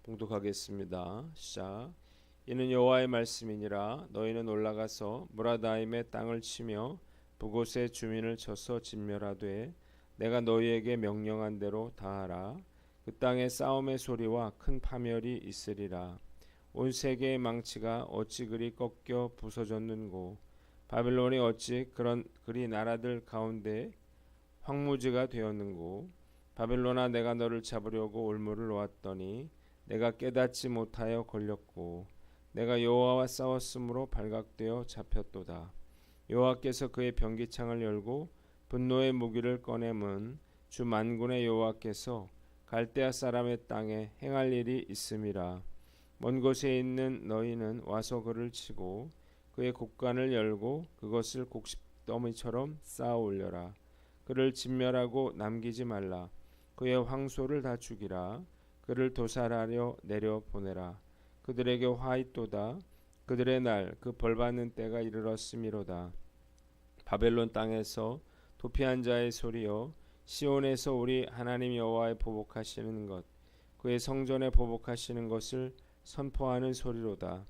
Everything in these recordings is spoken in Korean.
봉독하겠습니다. 시작. 이는 여호와의 말씀이니라. 너희는 올라가서 무라다임의 땅을 치며 그곳의 주민을 쳐서 진멸하되 내가 너희에게 명령한 대로 다 하라. 그 땅에 싸움의 소리와 큰 파멸이 있으리라. 온 세계의 망치가 어찌 그리 꺾여 부서졌는고, 바벨론이 어찌 그리 나라들 가운데 황무지가 되었는고. 바벨론아, 내가 너를 잡으려고 올무를 놓았더니 내가 깨닫지 못하여 걸렸고, 내가 여호와와 싸웠으므로 발각되어 잡혔도다. 여호와께서 그의 병기창을 열고 분노의 무기를 꺼내문 주 만군의 여호와께서 갈대아 사람의 땅에 행할 일이 있음이라. 먼 곳에 있는 너희는 와서 그를 치고 그의 곡간을 열고 그것을 곡식더미처럼 쌓아 올려라. 그를 진멸하고 남기지 말라. 그의 황소를 다 죽이라. 그를 도살하려 내려 보내라. 그들에게 화 있도다. 그들의 날 그 벌받는 때가 이르렀음이로다. 바벨론 땅에서 도피한 자의 소리여, 시온에서 우리 하나님 여호와의 보복하시는 것, 그의 성전에 보복하시는 것을 선포하는 소리로다.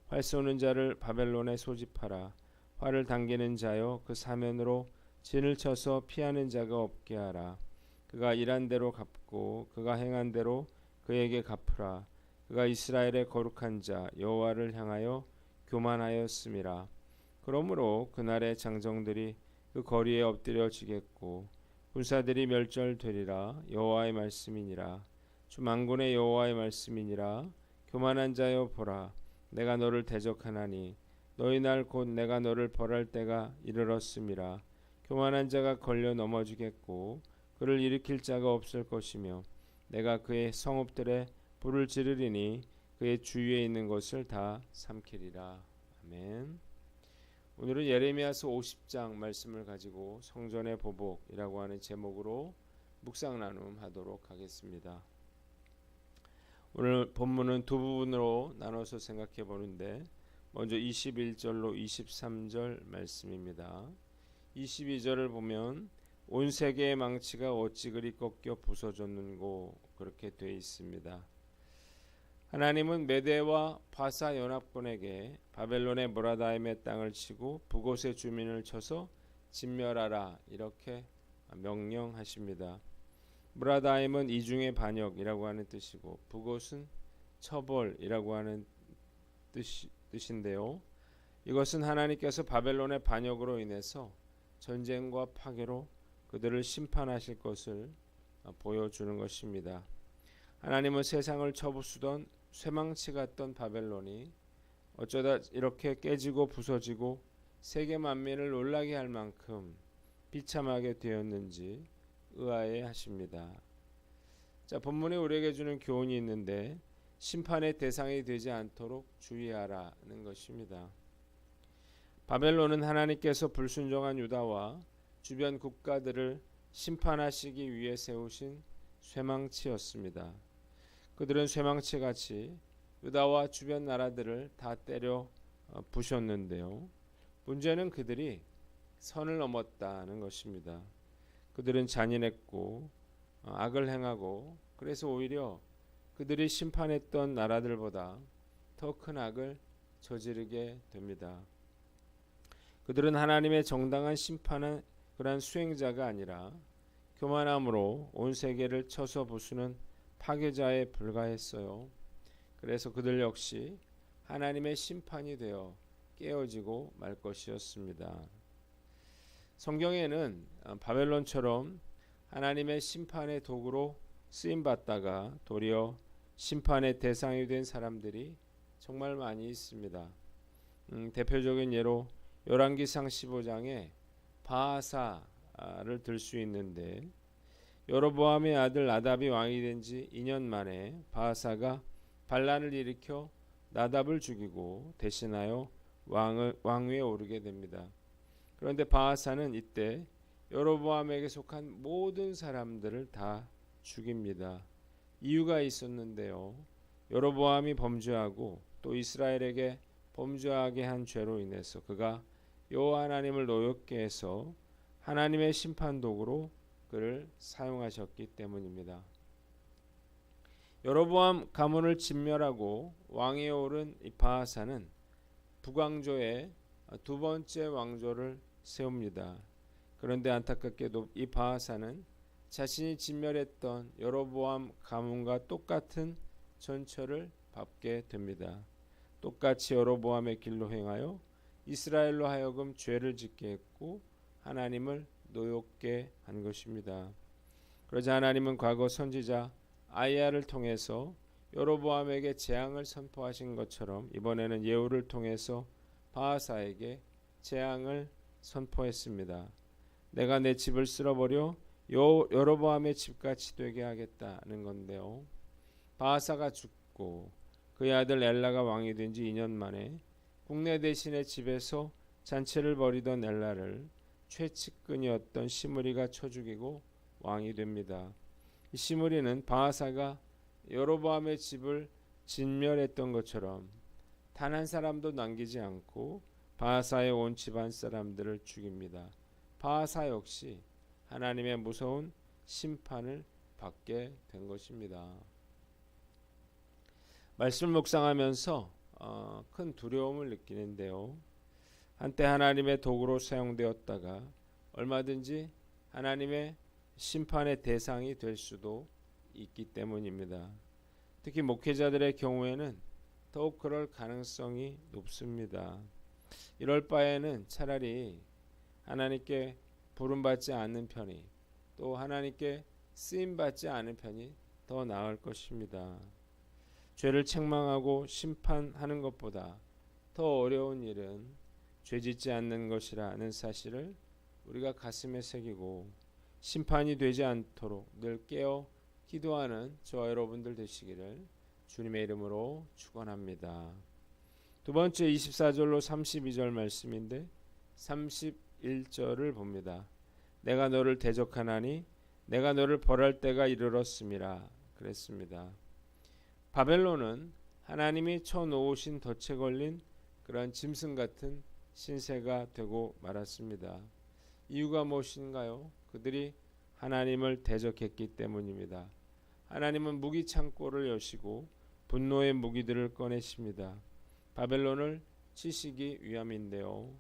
활 쏘는 자를 바벨론에 소집하라. 활을 당기는 자여, 그 사면으로 진을 쳐서 피하는 자가 없게 하라. 그가 일한 대로 갚고 그가 행한 대로 그에게 갚으라. 그가 이스라엘의 거룩한 자 여호와를 향하여 교만하였음이라. 그러므로 그날의 장정들이 그 거리에 엎드려지겠고 군사들이 멸절되리라. 여호와의 말씀이니라. 주 만군의 여호와의 말씀이니라. 교만한 자여 보라, 내가 너를 대적하나니 너희 날 곧 내가 너를 벌할 때가 이르렀음이라. 교만한 자가 걸려 넘어지겠고 그를 일으킬 자가 없을 것이며 내가 그의 성읍들에 불을 지르리니 그의 주위에 있는 것을 다 삼키리라. 아멘. 오늘은 예레미야서 50장 말씀을 가지고 성전의 보복이라고 하는 제목으로 묵상 나눔하도록 하겠습니다. 오늘 본문은 두 부분으로 나눠서 생각해 보는데, 먼저 21절로 23절 말씀입니다. 22절을 보면 온 세계의 망치가 어찌 그리 꺾여 부서졌는고, 그렇게 되어 있습니다. 하나님은 메대와 바사 연합군에게 바벨론의 무라다임의 땅을 치고 북곳의 주민을 쳐서 진멸하라, 이렇게 명령하십니다. 무라다임은 이중의 반역이라고 하는 뜻이고 북곳은 처벌이라고 하는 뜻인데요. 이것은 하나님께서 바벨론의 반역으로 인해서 전쟁과 파괴로 그들을 심판하실 것을 보여주는 것입니다. 하나님은 세상을 쳐부수던 쇠망치 같던 바벨론이 어쩌다 이렇게 깨지고 부서지고 세계 만민을 놀라게 할 만큼 비참하게 되었는지 의아해 하십니다. 자, 본문이 우리에게 주는 교훈이 있는데, 심판의 대상이 되지 않도록 주의하라는 것입니다. 바벨론은 하나님께서 불순종한 유다와 주변 국가들을 심판하시기 위해 세우신 쇠망치였습니다. 그들은 쇠망치같이 유다와 주변 나라들을 다 때려 부셨는데요. 문제는 그들이 선을 넘었다는 것입니다. 그들은 잔인했고 악을 행하고, 그래서 오히려 그들이 심판했던 나라들보다 더 큰 악을 저지르게 됩니다. 그들은 하나님의 정당한 심판의 그러한 수행자가 아니라 교만함으로 온 세계를 쳐서 부수는 파괴자에 불과했어요. 그래서 그들 역시 하나님의 심판이 되어 깨어지고 말 것이었습니다. 성경에는 바벨론처럼 하나님의 심판의 도구로 쓰임받다가 도리어 심판의 대상이 된 사람들이 정말 많이 있습니다. 대표적인 예로 열왕기상 15장에 바하사를 들 수 있는데, 여로보암의 아들 나답이 왕이 된 지 2년 만에 바하사가 반란을 일으켜 나답을 죽이고 대신하여 왕위에 오르게 됩니다. 그런데 바하사는 이때 여로보암에게 속한 모든 사람들을 다 죽입니다. 이유가 있었는데요. 여로보암이 범죄하고 또 이스라엘에게 범죄하게 한 죄로 인해서 그가 여호와 하나님을 노엽게 해서 하나님의 심판 도구로 그를 사용하셨기 때문입니다. 여로보암 가문을 진멸하고 왕위에 오른 이 바하사는 북왕조의 두 번째 왕조를 세웁니다. 그런데 안타깝게도 이 바하사는 자신이 진멸했던 여로보암 가문과 똑같은 전철을 밟게 됩니다. 똑같이 여로보암의 길로 행하여 이스라엘로 하여금 죄를 짓게 했고 하나님을 노엽게 한 것입니다. 그러자 하나님은 과거 선지자 아이야를 통해서 여로보암에게 재앙을 선포하신 것처럼 이번에는 예후를 통해서 바하사에게 재앙을 선포했습니다. 내가 내 집을 쓸어버려 여로보암의 집같이 되게 하겠다는 건데요. 바하사가 죽고 그의 아들 엘라가 왕이 된 지 2년 만에 국내 대신의 집에서 잔치를 벌이던 엘라를 최측근이었던 시므리가 쳐 죽이고 왕이 됩니다. 이 시므리는 바하사가 여로보암의 집을 진멸했던 것처럼 단 한 사람도 남기지 않고 바하사의 온 집안 사람들을 죽입니다. 바하사 역시 하나님의 무서운 심판을 받게 된 것입니다. 말씀을 묵상하면서 큰 두려움을 느끼는데요. 한때 하나님의 도구로 사용되었다가 얼마든지 하나님의 심판의 대상이 될 수도 있기 때문입니다. 특히 목회자들의 경우에는 더욱 그럴 가능성이 높습니다. 이럴 바에는 차라리 하나님께 부름받지 않는 편이, 또 하나님께 쓰임받지 않은 편이 더 나을 것입니다. 죄를 책망하고 심판하는 것보다 더 어려운 일은 죄짓지 않는 것이라는 사실을 우리가 가슴에 새기고 심판이 되지 않도록 늘 깨어 기도하는 저와 여러분들 되시기를 주님의 이름으로 축원합니다. 두 번째 24절로 32절 말씀인데 31절을 봅니다. 내가 너를 대적하나니 내가 너를 벌할 때가 이르렀음이라 그랬습니다. 바벨론은 하나님이 쳐놓으신 덫에 걸린 그런 짐승 같은 신세가 되고 말았습니다. 이유가 무엇인가요? 그들이 하나님을 대적했기 때문입니다. 하나님은 무기 창고를 여시고 분노의 무기들을 꺼내십니다. 바벨론을 치시기 위함인데요.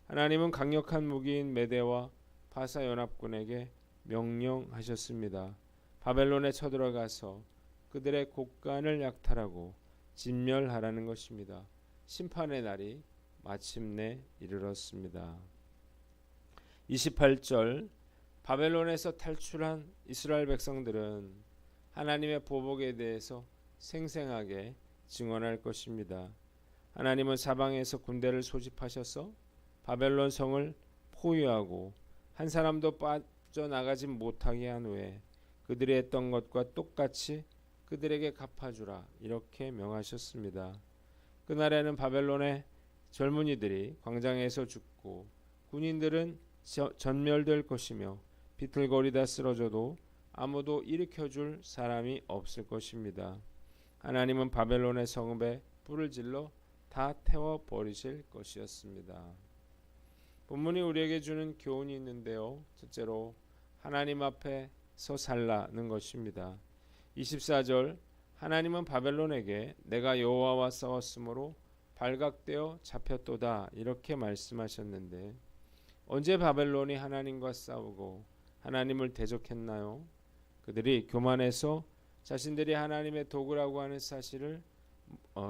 하나님은 강력한 무기인 메대와 바사 연합군에게 명령하셨습니다. 바벨론에 쳐들어가서 그들의 곳간을 약탈하고 진멸하라는 것입니다. 심판의 날이 마침내 이르렀습니다. 28절 바벨론에서 탈출한 이스라엘 백성들은 하나님의 보복에 대해서 생생하게 증언할 것입니다. 하나님은 사방에서 군대를 소집하셔서 바벨론 성을 포위하고 한 사람도 빠져나가지 못하게 한 후에 그들이 했던 것과 똑같이 그들에게 갚아주라 이렇게 명하셨습니다. 그날에는 바벨론의 젊은이들이 광장에서 죽고 군인들은 전멸될 것이며 비틀거리다 쓰러져도 아무도 일으켜줄 사람이 없을 것입니다. 하나님은 바벨론의 성읍에 불을 질러 다 태워버리실 것이었습니다. 본문이 우리에게 주는 교훈이 있는데요. 첫째로 하나님 앞에서 살라는 것입니다. 24절 하나님은 바벨론에게 내가 여호와와 싸웠으므로 발각되어 잡혔도다 이렇게 말씀하셨는데 언제 바벨론이 하나님과 싸우고 하나님을 대적했나요? 그들이 교만해서 자신들이 하나님의 도구라고 하는 사실을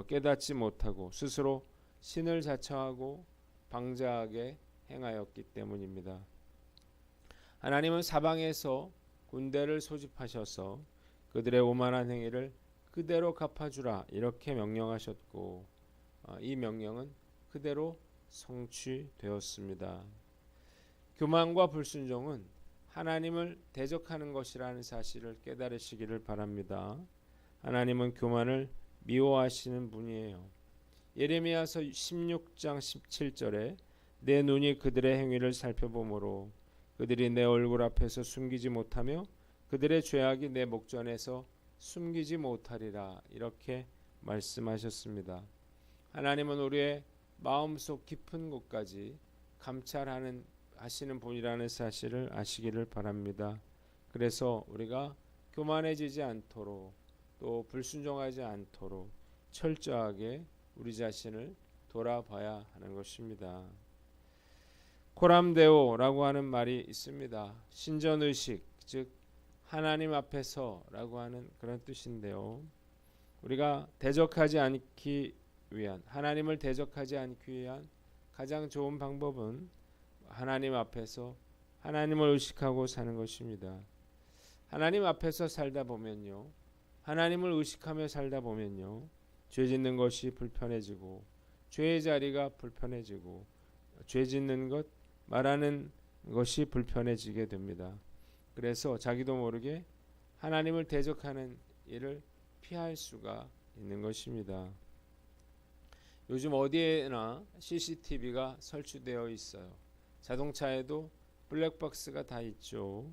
깨닫지 못하고 스스로 신을 자처하고 방자하게 행하였기 때문입니다. 하나님은 사방에서 군대를 소집하셔서 그들의 오만한 행위를 그대로 갚아주라 이렇게 명령하셨고 이 명령은 그대로 성취되었습니다. 교만과 불순종은 하나님을 대적하는 것이라는 사실을 깨달으시기를 바랍니다. 하나님은 교만을 미워하시는 분이에요. 예레미야서 16장 17절에 내 눈이 그들의 행위를 살펴보므로 그들이 내 얼굴 앞에서 숨기지 못하며 그들의 죄악이 내 목전에서 숨기지 못하리라 이렇게 말씀하셨습니다. 하나님은 우리의 마음속 깊은 곳까지 감찰하시는 분이라는 사실을 아시기를 바랍니다. 그래서 우리가 교만해지지 않도록 또 불순종하지 않도록 철저하게 우리 자신을 돌아봐야 하는 것입니다. 코람데오라고 하는 말이 있습니다. 신전의식, 즉 하나님 앞에서라고 하는 그런 뜻인데요. 우리가 대적하지 않기 위한, 하나님을 대적하지 않기 위한 가장 좋은 방법은 하나님 앞에서 하나님을 의식하고 사는 것입니다. 하나님 앞에서 살다 보면요, 하나님을 의식하며 살다 보면요, 죄 짓는 것이 불편해지고 죄의 자리가 불편해지고 죄 짓는 것, 말하는 것이 불편해지게 됩니다. 그래서 자기도 모르게 하나님을 대적하는 일을 피할 수가 있는 것입니다. 요즘 어디에나 CCTV가 설치되어 있어요. 자동차에도 블랙박스가 다 있죠.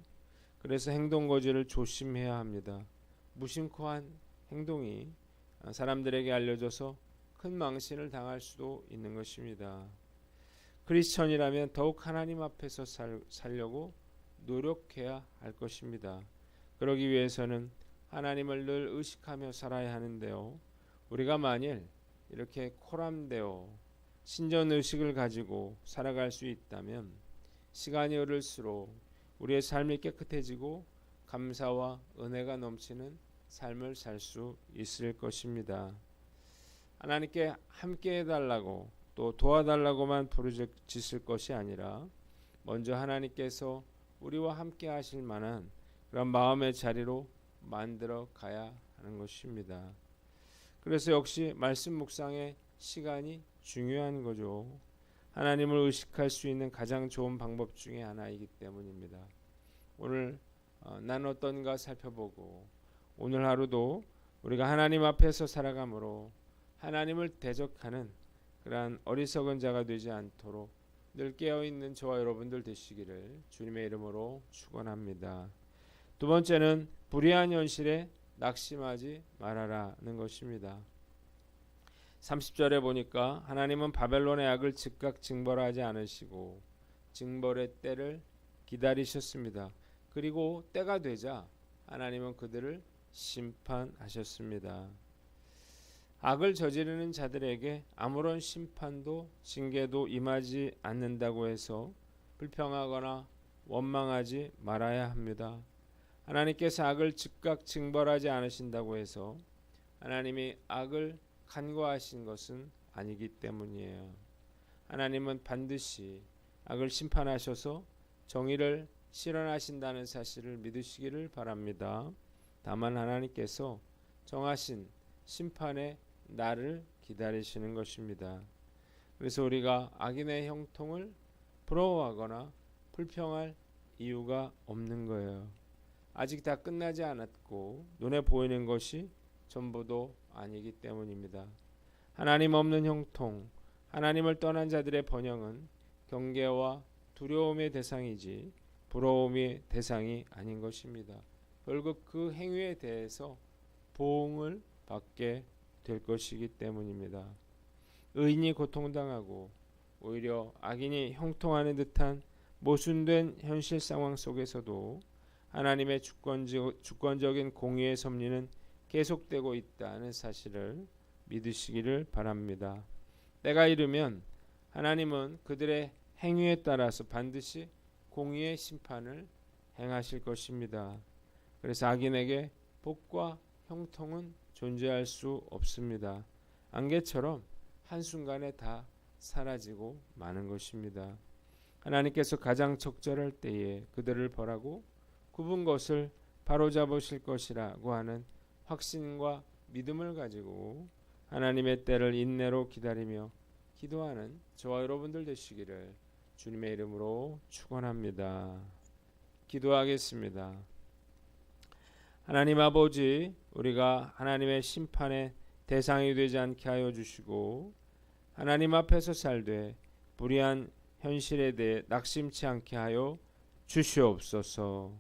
그래서 행동거지를 조심해야 합니다. 무심코 한 행동이 사람들에게 알려져서 큰 망신을 당할 수도 있는 것입니다. 크리스천이라면 더욱 하나님 앞에서 살려고 노력해야 할 것입니다. 그러기 위해서는 하나님을 늘 의식하며 살아야 하는데요. 우리가 만일 이렇게 코람되어 신전의식을 가지고 살아갈 수 있다면 시간이 흐를수록 우리의 삶이 깨끗해지고 감사와 은혜가 넘치는 삶을 살 수 있을 것입니다. 하나님께 함께 해달라고 또 도와달라고만 부르짖을 것이 아니라 먼저 하나님께서 우리와 함께 하실 만한 그런 마음의 자리로 만들어 가야 하는 것입니다. 그래서 역시 말씀 묵상의 시간이 중요한 거죠. 하나님을 의식할 수 있는 가장 좋은 방법 중에 하나이기 때문입니다. 오늘 난 어떤가 살펴보고 오늘 하루도 우리가 하나님 앞에서 살아감으로 하나님을 대적하는 그러한 어리석은 자가 되지 않도록 늘 깨어있는 저와 여러분들 되시기를 주님의 이름으로 축원합니다. 두 번째는 불의한 현실에 낙심하지 말아라는 것입니다. 30절에 보니까 하나님은 바벨론의 악을 즉각 징벌하지 않으시고 징벌의 때를 기다리셨습니다. 그리고 때가 되자 하나님은 그들을 심판하셨습니다. 악을 저지르는 자들에게 아무런 심판도 징계도 임하지 않는다고 해서 불평하거나 원망하지 말아야 합니다. 하나님께서 악을 즉각 징벌하지 않으신다고 해서 하나님이 악을 간과하신 것은 아니기 때문이에요. 하나님은 반드시 악을 심판하셔서 정의를 실현하신다는 사실을 믿으시기를 바랍니다. 다만 하나님께서 정하신 심판의 날을 기다리시는 것입니다. 그래서 우리가 악인의 형통을 부러워하거나 불평할 이유가 없는 거예요. 아직 다 끝나지 않았고 눈에 보이는 것이 전부도 아니기 때문입니다. 하나님 없는 형통, 하나님을 떠난 자들의 번영은 경계와 두려움의 대상이지 부러움의 대상이 아닌 것입니다. 결국 그 행위에 대해서 보응을 받게 될 것이기 때문입니다. 의인이 고통당하고 오히려 악인이 형통하는 듯한 모순된 현실 상황 속에서도 하나님의 주권적인 공의의 섭리는 계속되고 있다는 사실을 믿으시기를 바랍니다. 때가 이르면 하나님은 그들의 행위에 따라서 반드시 공의의 심판을 행하실 것입니다. 그래서 악인에게 복과 형통은 존재할 수 없습니다. 안개처럼 한순간에 다 사라지고 마는 것입니다. 하나님께서 가장 적절할 때에 그들을 벌하고 굽은 것을 바로잡으실 것이라고 하는 확신과 믿음을 가지고 하나님의 때를 인내로 기다리며 기도하는 저와 여러분들 되시기를 주님의 이름으로 축원합니다. 기도하겠습니다. 하나님 아버지, 우리가 하나님의 심판의 대상이 되지 않게 하여 주시고 하나님 앞에서 살되 불의한 현실에 대해 낙심치 않게 하여 주시옵소서.